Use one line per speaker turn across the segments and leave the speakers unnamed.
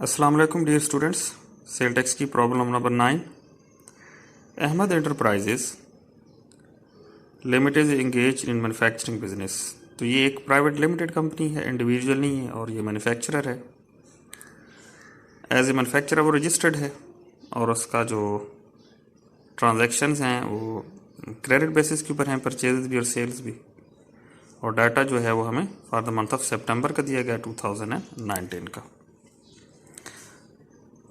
अस्सलाम वालेकुम dear students. Sale tax की problem number 9। Ahmed Enterprises Limited engage in manufacturing business. तो ये एक प्राइवेट लिमिटेड कंपनी है, इंडिविजुअल नहीं है, और ये मैन्युफैक्चरर है। एज ए मैन्युफैक्चरर वो रजिस्टर्ड है और उसका जो ट्रांजैक्शंस हैं वो क्रेडिट बेसिस के ऊपर हैं, परचेज भी और सेल्स भी। और डाटा जो है वो हमें फॉर द मंथ ऑफ सितंबर का दिया गया 2019 का।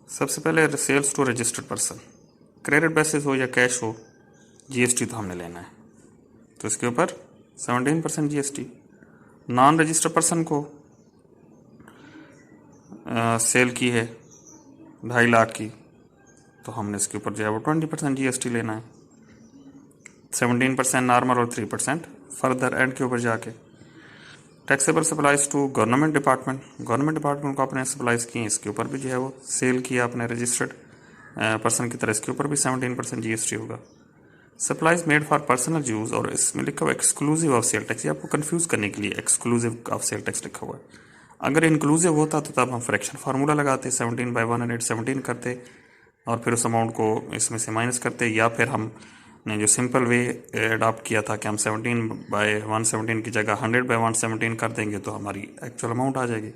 सबसे पहले sales to registered person, credit basis हो या कैश हो, जीएसटी तो हमने लेना है। तो इसके ऊपर 17% जीएसटी। नॉन रजिस्टर्ड पर्सन को सेल की है 2.5 लाख की, तो हमने इसके ऊपर जो है वो 20% जीएसटी लेना है। 17% नॉर्मल और 3% फर्दर एंड के ऊपर जाके। Taxable supplies to government department, government department को आपने सप्लाईज की हैं, इसके ऊपर भी जो है वो सेल किया आपने रजिस्टर्ड पर्सन की तरह, इसके ऊपर भी 17% जीएसटी होगा। Supplies made for personal use, और इसमें लिखा हुआ एक्सक्लूसिव ऑफ सेल टैक्स, ये आपको कंफ्यूज करने के लिए एक्सक्लूसिव ऑफ सेल टैक्स लिखा हुआ है। अगर इंक्लूसिव होता तो तब हम फ्रैक्शन फार्मूला लगाते, 17/117 करते और फिर उस अमाउंट को इसमें से माइनस करते, या फिर हमने जो सिंपल वे अडॉप्ट किया था कि हम 17/117 की जगह 100/117 कर देंगे तो हमारी एक्चुअल अमाउंट आ जाएगी।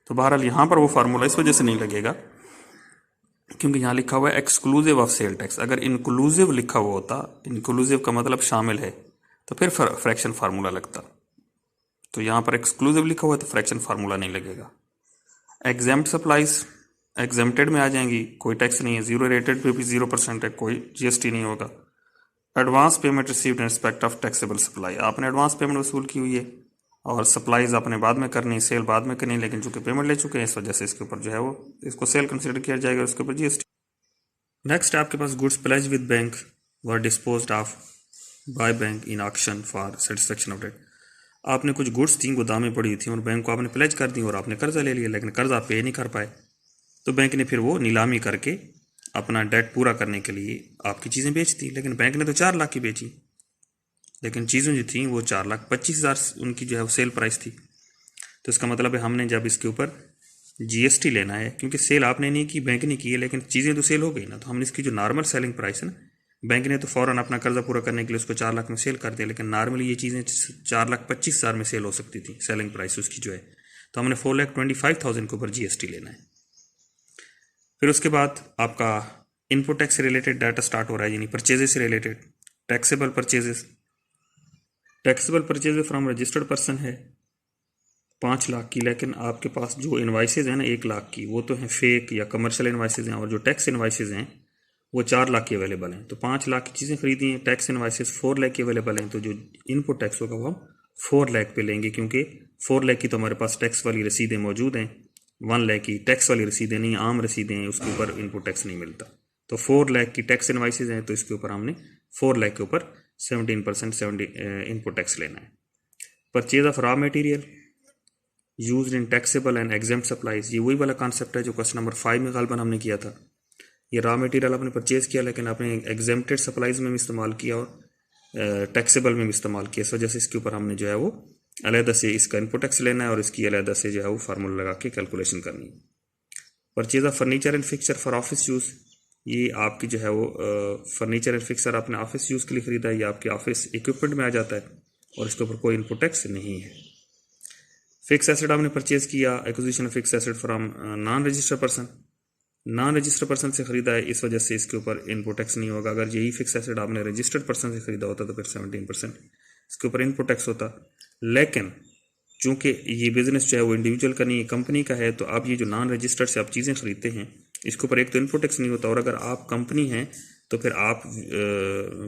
तो बहरहाल यहाँ पर वो फार्मूला इस वजह से नहीं लगेगा क्योंकि यहाँ लिखा हुआ है एक्सक्लूसिव ऑफ सेल टैक्स। अगर इंक्लूसिव लिखा हुआ होता, इंक्लूसिव का मतलब शामिल है, तो फिर फ्रैक्शन फार्मूला लगता। तो यहाँ पर एक्सक्लूसिव लिखा हुआ है तो फ्रैक्शन फार्मूला नहीं लगेगा। एग्जेम्प्ट सप्लाईज एग्जेम्प्टेड में आ जाएंगी, कोई टैक्स नहीं है। जीरो रेटेड पे भी 0% है, कोई जीएसटी नहीं होगा। Advance payment received in respect of taxable supply, आपने एडवांस पेमेंट वसूल की हुई है और सप्लाईज आपने बाद में करनी, सेल बाद में करनी, लेकिन चूंकि पेमेंट ले चुके हैं इस वजह से इसके ऊपर जो है वो इसको सेल कंसिडर किया जाएगा, उसके ऊपर जीएसटी। नेक्स्ट आपके पास goods pledged with bank were disposed of by bank in auction for satisfaction of debt. आपने कुछ गुड्स थी गोदाम में पड़ी थी और बैंक को आपने प्लेज कर दी और आपने कर्जा ले लिया, लेकिन कर्जा पे नहीं कर पाए, तो बैंक ने फिर वो नीलामी करके अपना डेट पूरा करने के लिए आपकी चीज़ें बेच दी। लेकिन बैंक ने तो 4 लाख की बेची, लेकिन चीज़ें जो थी वो 4,25,000 उनकी जो है वो सेल प्राइस थी। तो इसका मतलब है हमने जब इसके ऊपर जीएसटी लेना है, क्योंकि सेल आपने नहीं की, बैंक ने की है, लेकिन चीज़ें तो सेल हो गई ना, तो हमने इसकी जो नॉर्मल सेलिंग प्राइस है ना, बैंक ने तो फ़ौरन अपना कर्जा पूरा करने के लिए उसको 4 लाख में सेल कर दिया, लेकिन नॉर्मली ये चीज़ें 4,25,000 में सेल हो सकती थी सेलिंग प्राइस उसकी जो है। तो हमने 4,25,000 के ऊपर जीएसटी लेना है। फिर उसके बाद आपका इनपुट टैक्स से रिलेटेड डाटा स्टार्ट हो रहा है, यानी परचेजेस से related. Taxable purchases, taxable purchases from registered person है 5 लाख की, लेकिन आपके पास जो इन्वाइसेज हैं ना 1 लाख की, वो तो हैं फेक या कमर्शियल इन्वाइसेज हैं, और जो टैक्स इन्वाइसेज हैं वो 4 लाख की अवेलेबल हैं। तो 5 लाख की चीज़ें खरीदी हैं, टैक्स इन्वाइसेज 4 लाख की अवेलेबल हैं, तो जो इनपुट टैक्स होगा वो हम 4 लाख पे लेंगे, क्योंकि 4 लाख की तो हमारे पास टैक्स वाली रसीदें मौजूद हैं। 1 लाख की टैक्स वाली रसीदें नहीं, आम रसीदें हैं, उसके ऊपर इनपुट टैक्स नहीं मिलता। तो 4 लाख की टैक्स इन्वाइसेज हैं, तो इसके ऊपर हमने 4 लाख के ऊपर 17% इनपुट टैक्स लेना है। Purchase of raw material use in taxable and exempt supplies, ये वही वाला कॉन्सेप्ट है जो क्वेश्चन नंबर 5 में गालबन हमने किया था। ये रॉ मटेरियल आपने परचेज किया, लेकिन आपने एग्जेम्प्टेड सप्लाईज में भी इस्तेमाल किया और टैक्सेबल में भी इस्तेमाल किया, इस वजह से इसके ऊपर हमने जो है वो अलहदा से इसका इनपुट टैक्स लेना है और इसकी अलहदा से जो है वो फार्मूला लगा के कैलकुलेशन करनी है। Purchase of furniture and fixer for office use, ये आपकी जो है वो फर्नीचर एंड फिक्सर आपने ऑफिस यूज़ के लिए खरीदा है, ये आपके ऑफिस इक्विपमेंट में आ जाता है और इसके ऊपर कोई इनपुट टैक्स नहीं है। फिक्स एसेट आपने परचेज किया, acquisition of fix asset from non registered person, non registered person से खरीदा है, इस वजह से इसके ऊपर इनपुट टैक्स नहीं होगा। अगर यही फिक्स एसेट आपने रजिस्टर्ड पर्सन से खरीदा होता तो फिर 17% इसके ऊपर इनपुट टैक्स होता। लेकिन चूंकि ये बिजनेस जो है वो इंडिविजुअल का नहीं, कंपनी का है, तो आप ये जो नॉन रजिस्टर्ड से आप चीज़ें खरीदते हैं इसके ऊपर एक तो इनपुट टैक्स नहीं होता, और अगर आप कंपनी हैं तो फिर आप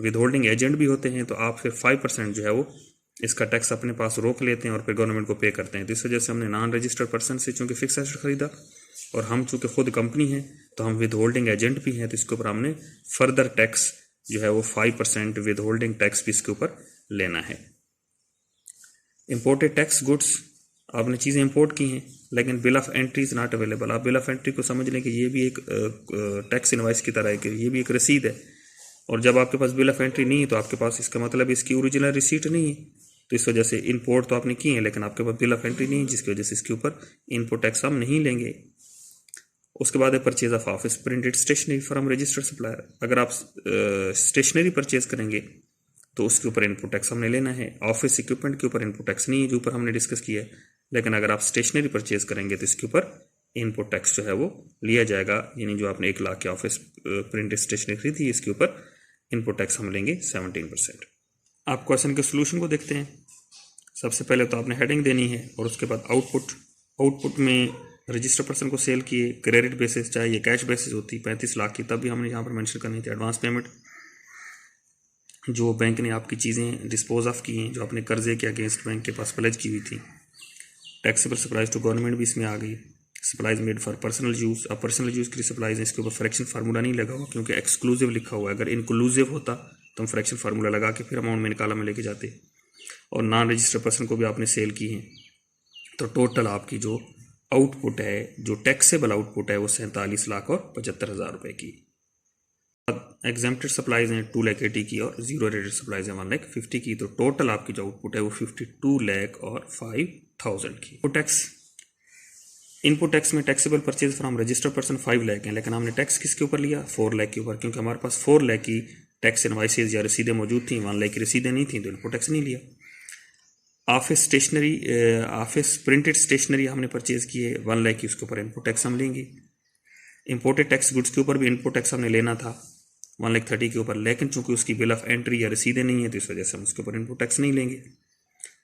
विद होल्डिंग एजेंट भी होते हैं, तो आप फिर 5% जो है वो इसका टैक्स अपने पास रोक लेते हैं और फिर गवर्नमेंट को पे करते हैं। तो इस वजह से हमने नॉन रजिस्टर्ड पर्सन से चूंकि फिक्स एसेट खरीदा और हम चूंकि खुद कंपनी है तो हम विद होल्डिंग एजेंट भी हैं, तो इसके ऊपर हमने फर्दर टैक्स जो है वो 5% विद होल्डिंग टैक्स भी इसके ऊपर लेना है। इंपोर्टेड टैक्स गुड्स, आपने चीज़ें इंपोर्ट की हैं लेकिन bill of entry is not available. आप बिल ऑफ एंट्री को समझ लें कि ये भी एक टैक्स इनवाइस की तरह है, कि ये भी एक रसीद है, और जब आपके पास बिल ऑफ एंट्री नहीं है तो आपके पास इसका मतलब इसकी ओरिजिनल रिसीट नहीं है। तो इस वजह से इंपोर्ट तो आपने की है लेकिन आपके पास बिल ऑफ एंट्री नहीं है, जिसकी वजह से इसके ऊपर इनपुट टैक्स हम नहीं लेंगे। उसके बाद है purchase of office printed stationery from registered supplier. अगर आप स्टेशनरी परचेज करेंगे तो उसके ऊपर इनपुट टैक्स हमने लेना है। ऑफिस इक्विपमेंट के ऊपर इनपुट टैक्स नहीं है, जो ऊपर हमने डिस्कस किया है, लेकिन अगर आप स्टेशनरी परचेज करेंगे तो इसके ऊपर इनपुट टैक्स जो है वो लिया जाएगा। यानी जो आपने 1 लाख के ऑफिस प्रिंटेड स्टेशनरी खरीदी, इसके ऊपर इनपुट टैक्स हम लेंगे 17%। आप क्वेश्चन के सोल्यूशन को देखते हैं। सबसे पहले तो आपने हेडिंग देनी है और उसके बाद आउटपुट में रजिस्टर पर्सन को सेल किए क्रेडिट बेसिस, चाहे ये कैश बेसिस होती 35 लाख की, तब भी हमने यहाँ पर मेंशन करनी थी एडवांस पेमेंट। जो बैंक ने आपकी चीज़ें डिस्पोज ऑफ की हैं, जो आपने कर्जे के अगेंस्ट बैंक के पास प्लेज की हुई थी। टैक्सेबल सप्लाईज टू गवर्नमेंट भी इसमें आ गई। Supplies made for personal use, अब पर्सनल यूज़ के लिए सप्लाईज, इसके ऊपर फ्रैक्शन फार्मूला नहीं लगा हुआ क्योंकि एक्सक्लूसिव लिखा हुआ है। अगर इंक्लूसिव होता तो हम फ्रैक्शन फार्मूला लगा के फिर अमाउंट में निकाला में लेके जाते। और नॉन रजिस्टर्ड पर्सन को भी आपने सेल की हैं, तो टोटल आपकी जो आउटपुट है, जो टैक्सेबल आउटपुट है, वो 47,75,000 रुपये की। एग्जेम्प्टेड सप्लाईज हैं 2,80,000 की और जीरो रेटेड सप्लाईज हैं 1,50,000 की। तो टोटल आपकी जो आउटपुट है वो 52,05,000 की। इनपुट टैक्स में taxable purchase from registered person 5 lakh है, लेकिन हमने टैक्स किसके ऊपर लिया? 4 लाख के ऊपर, क्योंकि हमारे पास 4 लाख की टैक्स इनवाइसेज या रसीदें मौजूद थी, 1 लाख की रसीदें नहीं थी, तो इनपुट टैक्स नहीं लिया। ऑफिस प्रिंटेड स्टेशनरी हमने परचेज किए 1 लाख की, उसके ऊपर इनपुट टैक्स हम लेंगे। इंपोर्टेड टैक्स गुड्स के ऊपर भी इनपुट टैक्स हमने लेना था 1,30,000 के ऊपर, लेकिन चूंकि उसकी बिल ऑफ एंट्री या रसीदें नहीं है तो इस वजह से हम उसके ऊपर इनपुट टैक्स नहीं लेंगे।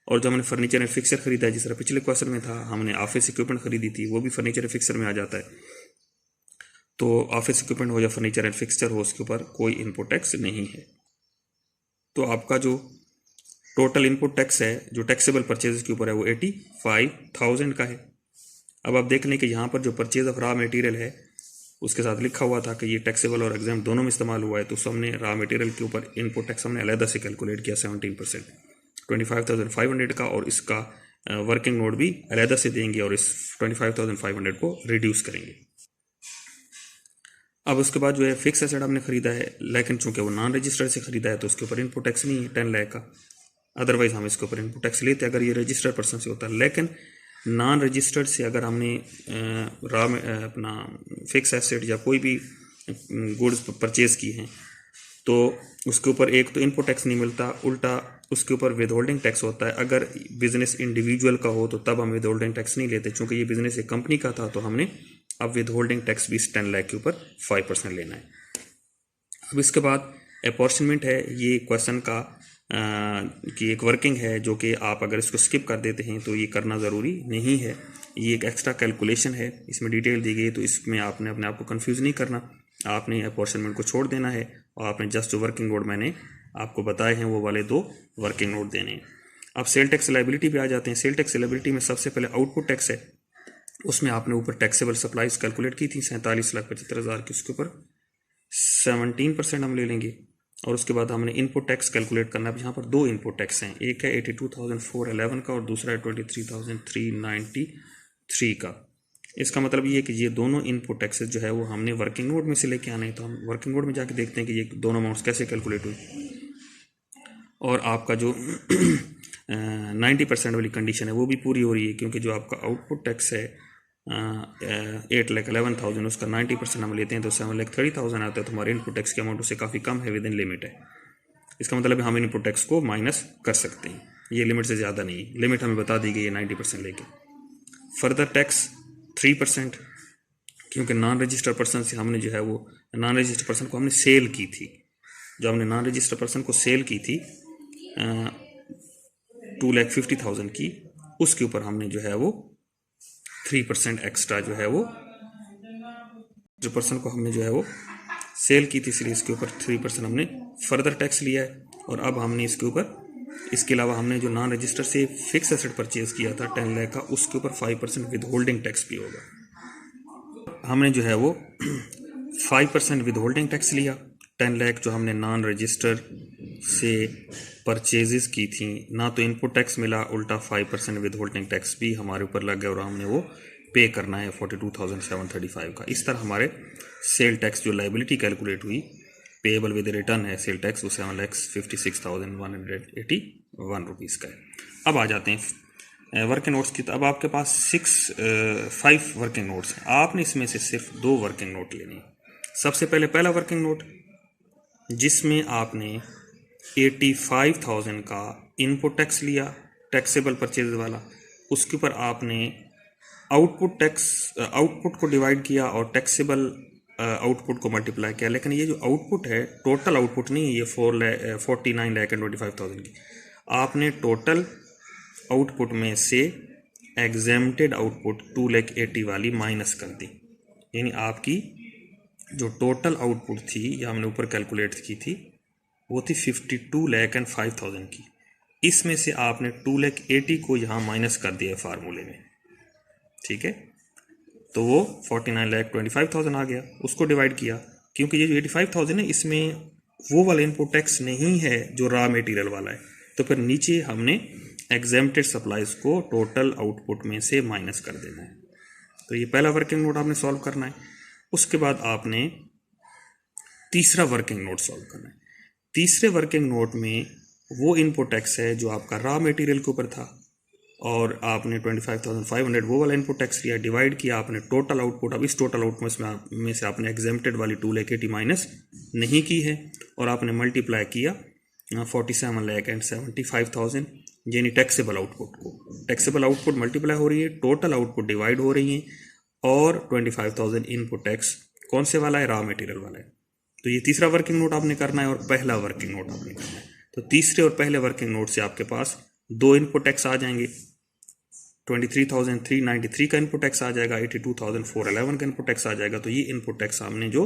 और जो हमने फर्नीचर एंड फिक्सर खरीदा है, जिस तरह पिछले क्वेश्चन में था, हमने ऑफिस इक्विपमेंट खरीदी थी, वो भी फर्नीचर एंड फिक्सर में आ जाता है। तो ऑफिस इक्विपमेंट हो या फर्नीचर एंड फिक्सर हो, उसके ऊपर कोई इनपुट टैक्स नहीं है। तो आपका जो टोटल इनपुट टैक्स है जो टैक्सेबल परचेज के ऊपर है वो 85,000 का है। अब आप देख लें कि यहाँ पर जो परचेज ऑफ रॉ मटेरियल है उसके साथ लिखा हुआ था कि ये टैक्सेबल और एग्जाम दोनों में इस्तेमाल हुआ है, तो उस हमने रॉ मटेरियल के ऊपर इनपुट टैक्स हमने अलहदा से कैलकुलेट किया 17%, 25,500 का, और इसका वर्किंग नोट भी अलहदा से देंगे और इस 25,500 को रिड्यूस करेंगे। अब उसके बाद जो है फिक्स एसेट हमने खरीदा है, लेकिन चूंकि वो नॉन रजिस्टर्ड से खरीदा है तो उसके ऊपर इनपुट टैक्स नहीं है 10 लाख का, अदरवाइज हम इसके ऊपर इनपुट टैक्स लेते अगर ये रजिस्टर्ड पर्सन से होता है। लेकिन नॉन रजिस्टर्ड से अगर हमने अपना फिक्स एसेट या कोई भी गुड्स परचेज की हैं तो उसके ऊपर एक तो इनपुट टैक्स नहीं मिलता, उल्टा उसके ऊपर विद होल्डिंग टैक्स होता है। अगर बिजनेस इंडिविजुअल का हो तो तब हम विद होल्डिंग टैक्स नहीं लेते, चूँकि ये बिजनेस एक कंपनी का था तो हमने अब विद होल्डिंग टैक्स भी 10 लाख के ऊपर 5% लेना है। अब इसके बाद अपॉर्चनमेंट है, ये क्वेश्चन का कि एक वर्किंग है जो कि आप अगर इसको स्किप कर देते हैं तो ये करना ज़रूरी नहीं है। ये एक एक्स्ट्रा कैलकुलेशन है, इसमें डिटेल दी गई, तो इसमें आपने अपने आप को कंफ्यूज नहीं करना, आपने अपॉर्चनमेंट को छोड़ देना है और आपने जस्ट जो वर्किंग नोट मैंने आपको बताए हैं वो वाले 2 वर्किंग नोट देने हैं। अब सेल टैक्स लायबिलिटी पे आ जाते हैं। सेल टैक्स लायबिलिटी में सबसे पहले आउटपुट टैक्स है, उसमें आपने ऊपर टैक्सेबल सप्लाईज कैलकुलेट की थी 47,75,000 की, उसके ऊपर 17% हम ले लेंगे। और उसके बाद हमने इनपुट टैक्स कैलकुलेट करना है। यहाँ पर 2 इनपुट टैक्स हैं, एक है 82,411 का और दूसरा है 23,393 का। इसका मतलब ये है कि ये दोनों इनपुट टैक्सेस जो है वो हमने वर्किंग नोट में से लेके आने हैं। तो हम वर्किंग नोट में जाके देखते हैं कि ये दोनों अमाउंट्स कैसे कैलकुलेट हुई। और आपका जो 90% वाली कंडीशन है वो भी पूरी हो रही है, क्योंकि जो आपका आउटपुट टैक्स है 8,11,000, उसका 90% हम लेते हैं तो 7,30,000 आता है। तो हमारे इनपुट टैक्स के अमाउंट उससे काफ़ी कम है, विद इन लिमिट है। इसका मतलब हम इनपुट टैक्स को माइनस कर सकते हैं, ये लिमिट से ज़्यादा नहीं है, लिमिट हमें बता दी गई है 90% लेके। फर्दर टैक्स 3%, क्योंकि नॉन रजिस्टर्ड पर्सन से हमने जो है वो नॉन रजिस्टर्ड पर्सन को हमने सेल की थी, जो हमने नॉन रजिस्टर्ड पर्सन को सेल की थी 2,50,000 की, उसके ऊपर हमने जो है वो 3% एक्स्ट्रा जो है वो जो पर्सन को हमने जो है वो सेल की थी, इसलिए इसके ऊपर 3% हमने फर्दर टैक्स लिया है। और अब हमने इसके ऊपर इसके अलावा हमने जो नॉन रजिस्टर से फिक्स एसेट परचेज किया था 10 लाख का, उसके ऊपर 5% विद होल्डिंग टैक्स भी होगा। हमने जो है वो 5% विद होल्डिंग टैक्स लिया। 10 लाख जो हमने नॉन रजिस्टर से परचेजेस की थी, ना तो इनपुट टैक्स मिला, उल्टा 5% विद होल्डिंग टैक्स भी हमारे ऊपर लग गया और हमने वो पे करना है 42,735 का। इस तरह हमारे सेल टैक्स जो लाइबिलिटी कैलकुलेट हुई, पेएबल विद रिटर्न है सेल टैक्स, वो 7,56,181 रुपीज़ का है। अब आ जाते हैं वर्किंग नोट्स की, तो अब आपके पास 5 वर्किंग नोट्स हैं। आपने इसमें से सिर्फ 2 वर्किंग नोट लेने हैं। सबसे पहले पहला वर्किंग नोट जिसमें आपने 85,000 का इनपुट टैक्स लिया, टैक्सेबल परचेज वाला, उसके ऊपर आपने आउटपुट को डिवाइड किया और टैक्सेबल आउटपुट को मल्टीप्लाई किया। लेकिन ये जो आउटपुट है टोटल आउटपुट नहीं है, ये 49,25,000 की। आपने टोटल आउटपुट में से एग्जेम्प्टेड आउटपुट 2,80,000 वाली माइनस कर दी। यानी आपकी जो टोटल आउटपुट थी, या हमने ऊपर कैलकुलेट की थी, वो थी 52,05,000 की। इसमें से आपने 2,80,000 को यहाँ माइनस कर दिया फार्मूले में, ठीक है। तो वो 49,25,000 आ गया। उसको डिवाइड किया, क्योंकि ये जो 85,000 है इसमें वो वाला इनपुट टैक्स नहीं है जो रॉ मटेरियल वाला है, तो फिर नीचे हमने एग्जेम्प्टेड सप्लाईज को टोटल आउटपुट में से माइनस कर देना है। तो ये पहला वर्किंग नोट आपने सॉल्व करना है। उसके बाद आपने तीसरा वर्किंग नोट सॉल्व करना है। तीसरे वर्किंग नोट में वो इनपुट टैक्स है जो आपका रॉ मटेरियल के ऊपर था, और आपने 25,500 वो वाला इनपुट टैक्स लिया, डिवाइड किया आपने टोटल आउटपुट। अब इस टोटल आउटपुट में से आपने एग्जेम्प्टेड वाली 2,80,000 माइनस नहीं की है, और आपने मल्टीप्लाई किया 47,75,000 यानी टैक्सेबल आउटपुट को। टैक्सेबल आउटपुट मल्टीप्लाई हो रही है, टोटल आउटपुट डिवाइड हो रही है, और 25,000 इनपुट टैक्स कौन से वाला है, रॉ मटेरियल वाला है। तो ये तीसरा वर्किंग नोट आपने करना है, और पहला वर्किंग नोट आपने करना है। तो तीसरे और पहले वर्किंग नोट से आपके पास 2 इनपुट टैक्स आ जाएंगे। 23,393 का इनपुट टैक्स आ जाएगा, 82,411 का इनपुट टैक्स आ जाएगा। तो ये इनपुट टैक्स हमने जो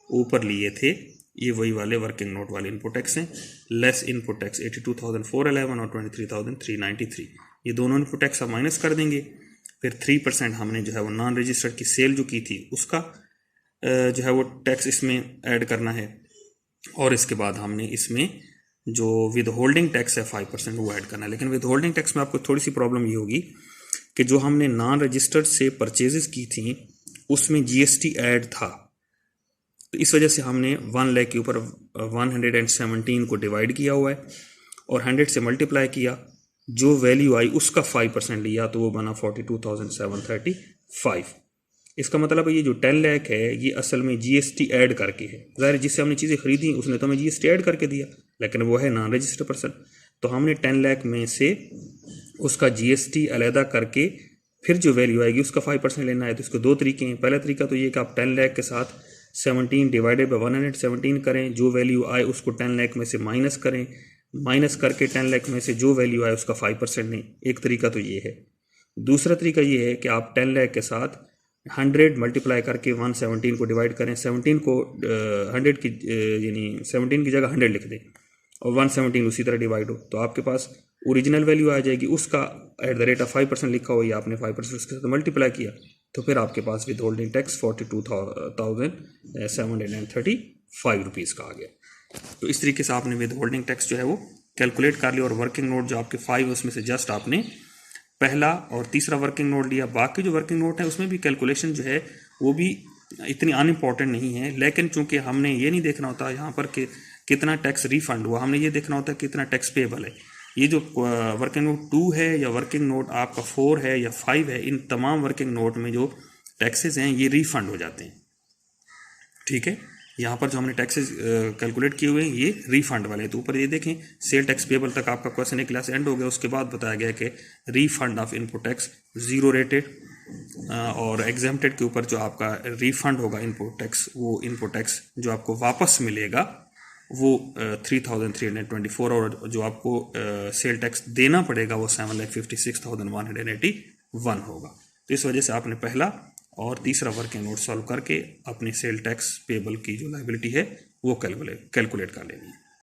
ऊपर लिए थे ये वही वाले वर्किंग नोट वाले इनपुट टैक्स हैं, लेस इनपुट टैक्स 82,411 और 23,393। ये दोनों इनपुट टैक्स हम माइनस कर देंगे। फिर 3% हमने जो है वो नॉन रजिस्टर्ड की सेल जो की थी उसका जो है वो टैक्स इसमें ऐड करना है, और इसके बाद हमने इसमें जो विद होल्डिंग टैक्स है 5% वो ऐड करना है। लेकिन विद होल्डिंग टैक्स में आपको थोड़ी सी प्रॉब्लम ये होगी कि जो हमने नॉन रजिस्टर्ड से परचेजेस की थी उसमें जीएसटी ऐड था, तो इस वजह से हमने 1 लाख के ऊपर 117 को डिवाइड किया हुआ है, और 100 से मल्टीप्लाई किया, जो वैल्यू आई उसका 5% लिया, तो वो बना 42,735। इसका मतलब है ये जो 10 लाख है ये असल में जीएसटी ऐड करके है। ज़ाहिर जिससे हमने चीज़ें खरीदी उसने तो हमें जीएसटी ऐड करके दिया, लेकिन वो है नॉन रजिस्टर्ड पर्सन। तो हमने 10 लाख में से उसका जीएसटी अलहदा करके फिर जो वैल्यू आएगी उसका 5% लेना है। तो इसके 2 तरीके हैं। पहला तरीका तो ये कि आप 10 लाख के साथ 17 डिवाइडेड बाई 117 करें, जो वैल्यू आए उसको 10 लाख में से माइनस करें, माइनस करके 10 लाख में से जो वैल्यू आए उसका 5% लें। एक तरीका तो ये है। दूसरा तरीका ये है कि आप 10 लाख के साथ 100 मल्टीप्लाई करके 117 को डिवाइड करें, 17 को 100 की यानी 17 की जगह 100 लिख दें, और 117 उसी तरह डिवाइड हो, तो आपके पास ओरिजिनल वैल्यू आ जाएगी। उसका एट द रेट ऑफ 5% लिखा हो, या आपने 5% उसके साथ मल्टीप्लाई किया, तो फिर आपके पास विद होल्डिंग टैक्स 42,735 रुपीज़ का आ गया। तो इस तरीके से आपने विद होल्डिंग टैक्स जो है वो कैलकुलेट कर लिया, और वर्किंग नोट जो आपके 5 उसमें से जस्ट आपने पहला और तीसरा वर्किंग नोट लिया। बाकी जो वर्किंग नोट है उसमें भी कैलकुलेशन जो है वो भी इतनी अनइम्पॉर्टेंट नहीं है, लेकिन चूंकि हमने ये नहीं देखना होता यहाँ पर कि कितना टैक्स रिफंड हुआ, हमने ये देखना होता है कितना टैक्स पेबल है। ये जो वर्किंग नोट 2 है या वर्किंग नोट आपका 4 है या 5 है, इन तमाम वर्किंग नोट में जो टैक्सेस हैं ये रिफंड हो जाते हैं, ठीक है। यहाँ पर जो हमने टैक्सेस कैलकुलेट किए हुए हैं ये रिफंड वाले हैं। तो ऊपर ये देखें सेल टैक्स पेबल तक आपका क्वेश्चन एक क्लास एंड हो गया। उसके बाद बताया गया कि refund of input tax 0 rated, और एग्जेम्प्टेड के ऊपर जो आपका रिफंड होगा इनपुट टैक्स, वो इनपुट टैक्स जो आपको वापस मिलेगा वो 3,324, और जो आपको सेल टैक्स देना पड़ेगा वो 7,56,181 होगा। तो इस वजह से आपने पहला और तीसरा वर्किंग नोट सॉल्व करके अपनी सेल टैक्स पेबल की जो लायबिलिटी है वो कैलकुलेट कर लेनी है।